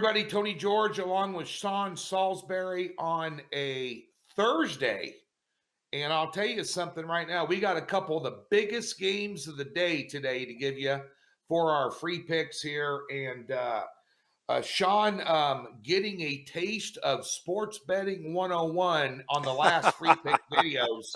everybody. Tony George along with Sean Salisbury on a Thursday. And I'll tell you something right now. We got a couple of the biggest games of the day today to give you for our free picks here. And Sean getting a taste of sports betting 101 on the last free pick videos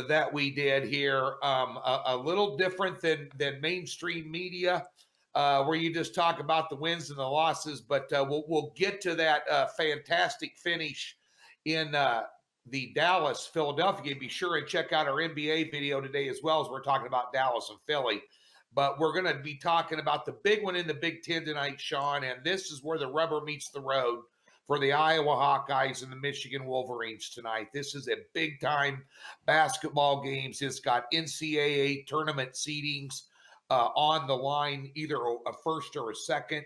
that we did here. A little different than mainstream media, where you just talk about the wins and the losses. But we'll get to that fantastic finish in the Dallas-Philadelphia game. Be sure and check out our NBA video today as well, as we're talking about Dallas and Philly. But we're going to be talking about the big one in the Big Ten tonight, Sean, and this is where the rubber meets the road for the Iowa Hawkeyes and the Michigan Wolverines tonight. This is a big-time basketball game. It's got NCAA tournament seedings on the line, either a first or a second.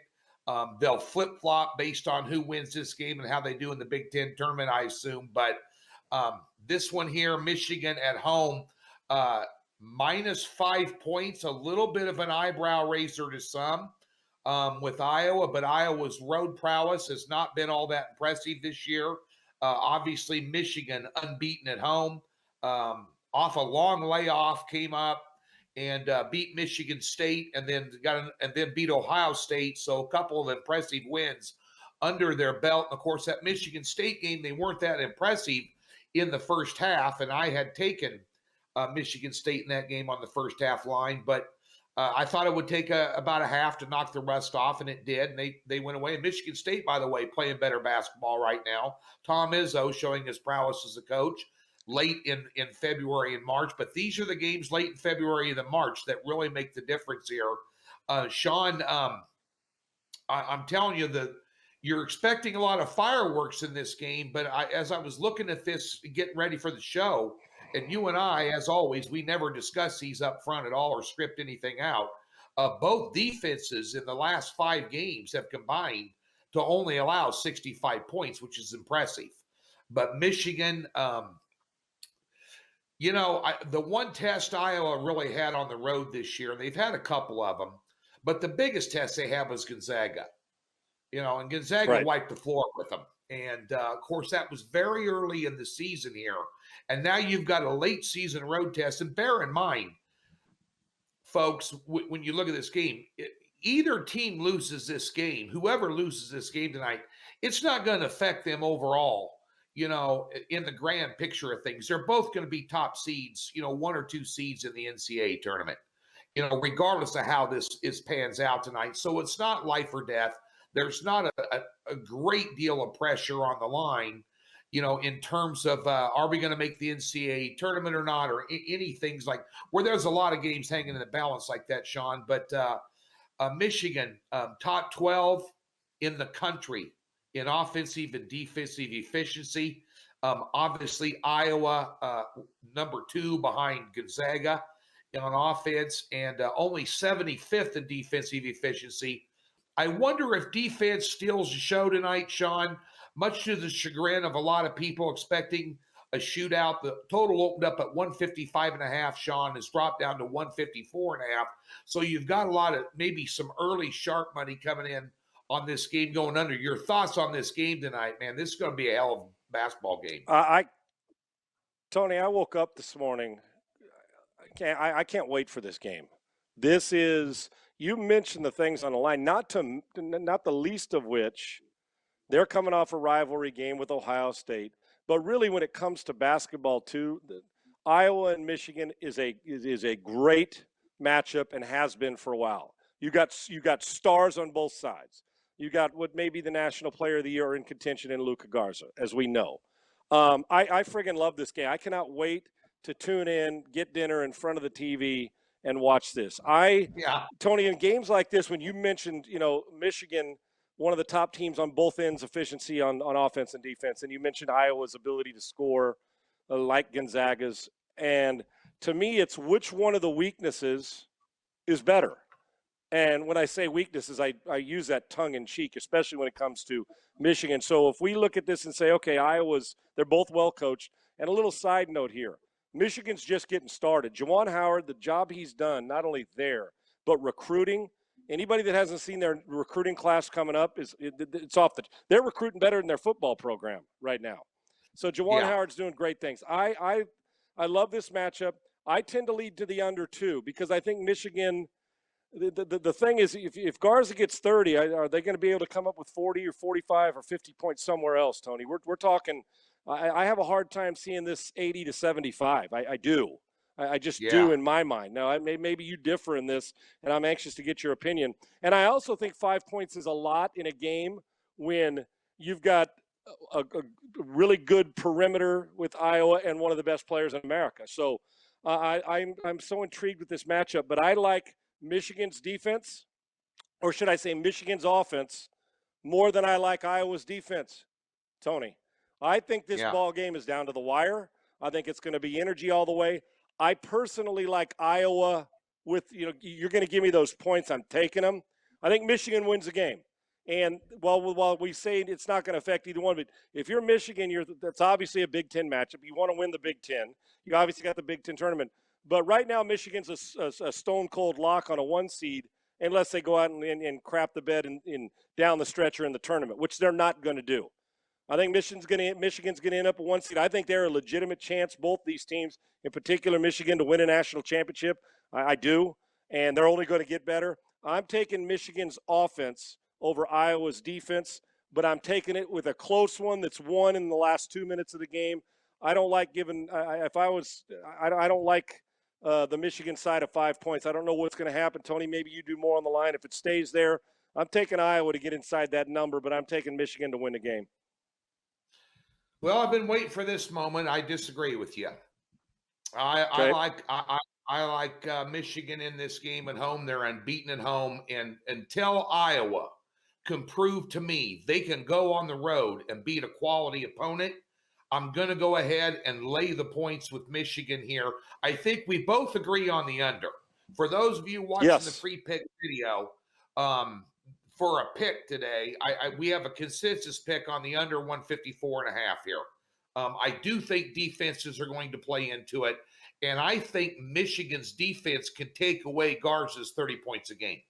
They'll flip-flop based on who wins this game and how they do in the Big Ten tournament, I assume. But this one here, Michigan at home, minus 5 points, a little bit of an eyebrow raiser to some with Iowa, but Iowa's road prowess has not been all that impressive this year. Obviously, Michigan unbeaten at home, off a long layoff, came up and beat Michigan State, and then beat Ohio State. So a couple of impressive wins under their belt. And of course, that Michigan State game, they weren't that impressive in the first half, and I had taken Michigan State in that game on the first half line, but I thought it would take about a half to knock the rust off, and it did, and they went away. And Michigan State, by the way, playing better basketball right now. Tom Izzo showing his prowess as a coach late in February and March, but these are the games late in February and March that really make the difference here. Sean, I'm telling you that you're expecting a lot of fireworks in this game, but as I was looking at this, getting ready for the show, and you and I, as always, we never discuss these up front at all or script anything out. Both defenses in the last 5 games have combined to only allow 65 points, which is impressive. But Michigan, the one test Iowa really had on the road this year, they've had a couple of them, but the biggest test they have was Gonzaga. And Gonzaga wiped the floor with them. And, of course, that was very early in the season here. And now you've got a late season road test. And bear in mind, folks, when you look at this game, either team loses this game, whoever loses this game tonight, it's not going to affect them overall, in the grand picture of things. They're both going to be top seeds, 1 or 2 seeds in the NCAA tournament, regardless of how this pans out tonight. So it's not life or death. There's not a great deal of pressure on the line, in terms of are we going to make the NCAA tournament or not, or any things like where there's a lot of games hanging in the balance like that, Sean. But Michigan, top 12 in the country in offensive and defensive efficiency. Obviously, Iowa, number 2 behind Gonzaga on offense, and only 75th in defensive efficiency. I wonder if defense steals the show tonight, Sean, much to the chagrin of a lot of people expecting a shootout. The total opened up at 155.5, Sean, has dropped down to 154.5. So you've got a lot of maybe some early sharp money coming in on this game going under. Your thoughts on this game tonight, man? This is going to be a hell of a basketball game. Tony, I woke up this morning. I can't wait for this game. This is – you mentioned the things on the line, not the least of which they're coming off a rivalry game with Ohio State. But really, when it comes to basketball, too, Iowa and Michigan is a great matchup and has been for a while. You got stars on both sides. You got what may be the National Player of the Year in contention in Luka Garza, as we know. I friggin' love this game. I cannot wait to tune in, get dinner in front of the TV, and watch this. Tony, in games like this, when you mentioned, Michigan, one of the top teams on both ends, efficiency on offense and defense, and you mentioned Iowa's ability to score like Gonzaga's. And to me, it's which one of the weaknesses is better. And when I say weaknesses, I use that tongue in cheek, especially when it comes to Michigan. So if we look at this and say, okay, they're both well coached. And a little side note here. Michigan's just getting started. Juwan Howard, the job he's done, not only there, but recruiting Anybody that hasn't seen their recruiting class coming up it's off they're recruiting better than their football program right now. So Juwan Yeah. Howard's doing great things. I love this matchup. I tend to lead to the under too because I think Michigan. The thing is, if Garza gets 30, are they going to be able to come up with 40 or 45 or 50 points somewhere else, Tony? We're talking. I have a hard time seeing this 80 to 75. I do. I just do in my mind. Now, maybe you differ in this, and I'm anxious to get your opinion. And I also think 5 points is a lot in a game when you've got a really good perimeter with Iowa and one of the best players in America. So I'm so intrigued with this matchup, but I like Michigan's defense, or should I say Michigan's offense, more than I like Iowa's defense, Tony. I think this ball game is down to the wire. I think it's going to be energy all the way. I personally like Iowa with, you're going to give me those points. I'm taking them. I think Michigan wins the game. And while we say it's not going to affect either one, but if you're Michigan, that's obviously a Big Ten matchup. You want to win the Big Ten. You obviously got the Big Ten tournament. But right now, Michigan's a stone-cold lock on a 1 seed unless they go out and crap the bed in down the stretch or in the tournament, which they're not going to do. I think Michigan's going to end up a 1 seed. I think they're a legitimate chance, both these teams, in particular Michigan, to win a national championship. I do, and they're only going to get better. I'm taking Michigan's offense over Iowa's defense, but I'm taking it with a close one that's won in the last 2 minutes of the game. I don't like giving – I don't like the Michigan side of 5 points. I don't know what's going to happen. Tony, maybe you do more on the line. If it stays there, I'm taking Iowa to get inside that number, but I'm taking Michigan to win the game. Well, I've been waiting for this moment. I disagree with you. I like Michigan in this game at home. They're unbeaten at home, and until Iowa can prove to me they can go on the road and beat a quality opponent, I'm going to go ahead and lay the points with Michigan here. I think we both agree on the under. For those of you watching the free pick video, for a pick today, we have a consensus pick on the under 154.5 here. I do think defenses are going to play into it, and I think Michigan's defense can take away Garza's 30 points a game.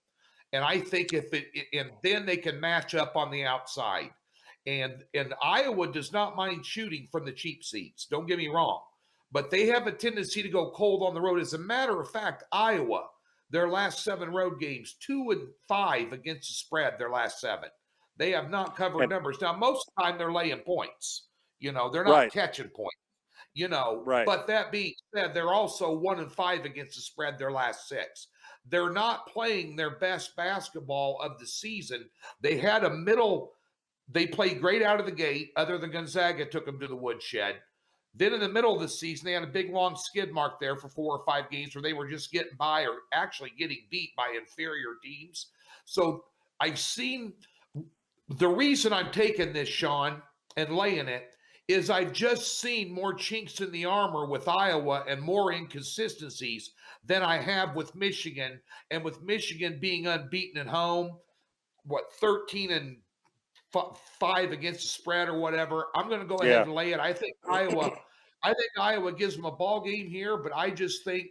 And I think and then they can match up on the outside. And Iowa does not mind shooting from the cheap seats. Don't get me wrong. But they have a tendency to go cold on the road. As a matter of fact, Iowa, their last 7 road games, 2-5 against the spread, their last 7. They have not covered numbers. Now, most of the time they're laying points. They're not catching points. But that being said, they're also 1-5 against the spread their last 6. They're not playing their best basketball of the season. They had they played great out of the gate, other than Gonzaga took them to the woodshed. Then in the middle of the season, they had a big, long skid mark there for 4 or 5 games where they were just getting by or actually getting beat by inferior teams. So I've seen the reason I'm taking this, Sean, and laying it is I've just seen more chinks in the armor with Iowa and more inconsistencies than I have with Michigan. And with Michigan being unbeaten at home, 13-5 against the spread or whatever, I'm going to go ahead and lay it. I think Iowa gives them a ball game here, but I just think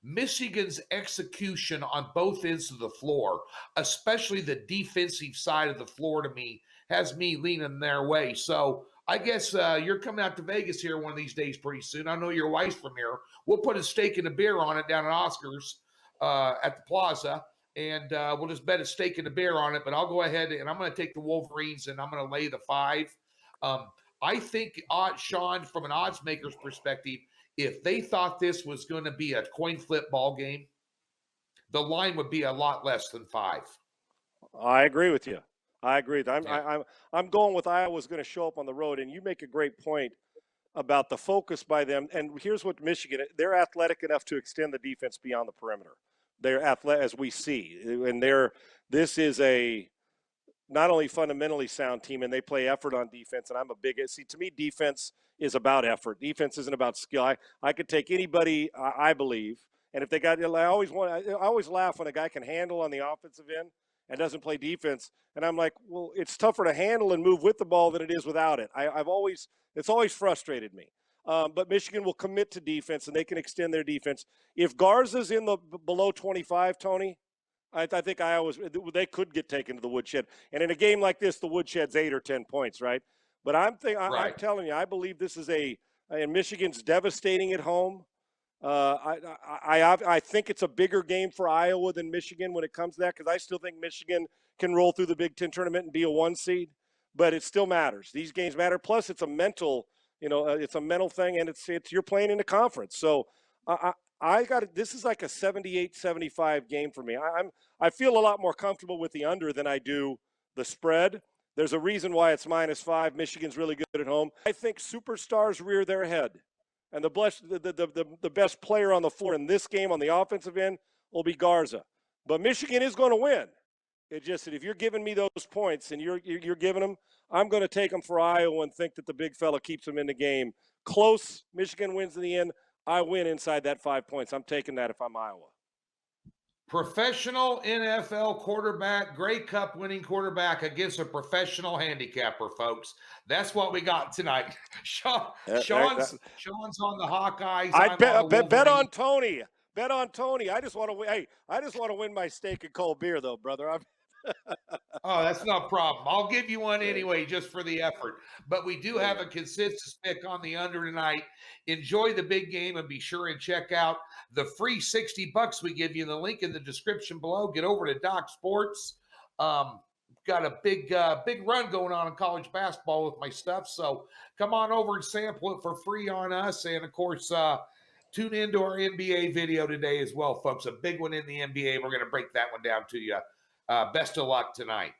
Michigan's execution on both ends of the floor, especially the defensive side of the floor, to me, has me leaning their way. So I guess you're coming out to Vegas here one of these days pretty soon. I know your wife's from here. We'll put a steak and a beer on it down at Oscar's at the Plaza, and we'll just bet a steak and a beer on it. But I'll go ahead and I'm going to take the Wolverines, and I'm going to lay the 5. I think, Sean, from an odds maker's perspective, if they thought this was going to be a coin flip ball game, the line would be a lot less than 5. I agree with you. I'm going with Iowa's going to show up on the road, and you make a great point about the focus by them. And here's what Michigan, they're athletic enough to extend the defense beyond the perimeter. They're athletic, as we see, and this is a not only fundamentally sound team, and they play effort on defense. And I'm a big to me, defense is about effort. Defense isn't about skill. I could take anybody, I believe, and if they got, I always laugh when a guy can handle on the offensive end and doesn't play defense. And I'm like, well, it's tougher to handle and move with the ball than it is without it. It's always frustrated me. But Michigan will commit to defense, and they can extend their defense. If Garza's in the below 25, Tony, I think they could get taken to the woodshed. And in a game like this, the woodshed's 8 or 10 points, right? But I'm Right. telling you, I believe this is and Michigan's devastating at home. I think it's a bigger game for Iowa than Michigan when it comes to that, because I still think Michigan can roll through the Big Ten tournament and be a 1 seed, but it still matters. These games matter. Plus, it's a mental, it's a mental thing, and it's you're playing in a conference. So I got it. This is like a 78-75 game for me. I feel a lot more comfortable with the under than I do the spread. There's a reason why it's -5. Michigan's really good at home. I think superstars rear their head. And the best player on the floor in this game on the offensive end will be Garza. But Michigan is going to win. It's just that if you're giving me those points and you're giving them, I'm going to take them for Iowa and think that the big fella keeps them in the game. Close. Michigan wins in the end. I win inside that 5 points. I'm taking that if I'm Iowa. Professional NFL quarterback, Grey Cup winning quarterback against a professional handicapper, folks. That's what we got tonight. Sean's on the Hawkeyes. I bet on Wolverines. Tony. Bet on Tony. I just want to win. Hey, I just want to win my steak and cold beer, though, brother. Oh, that's no problem. I'll give you one anyway, just for the effort. But we do have a consistent pick on the under tonight. Enjoy the big game and be sure and check out the free $60 we give you. The link in the description below. Get over to Doc Sports. Got a big run going on in college basketball with my stuff. So come on over and sample it for free on us. And of course, tune into our NBA video today as well, folks. A big one in the NBA. We're going to break that one down to you. Best of luck tonight.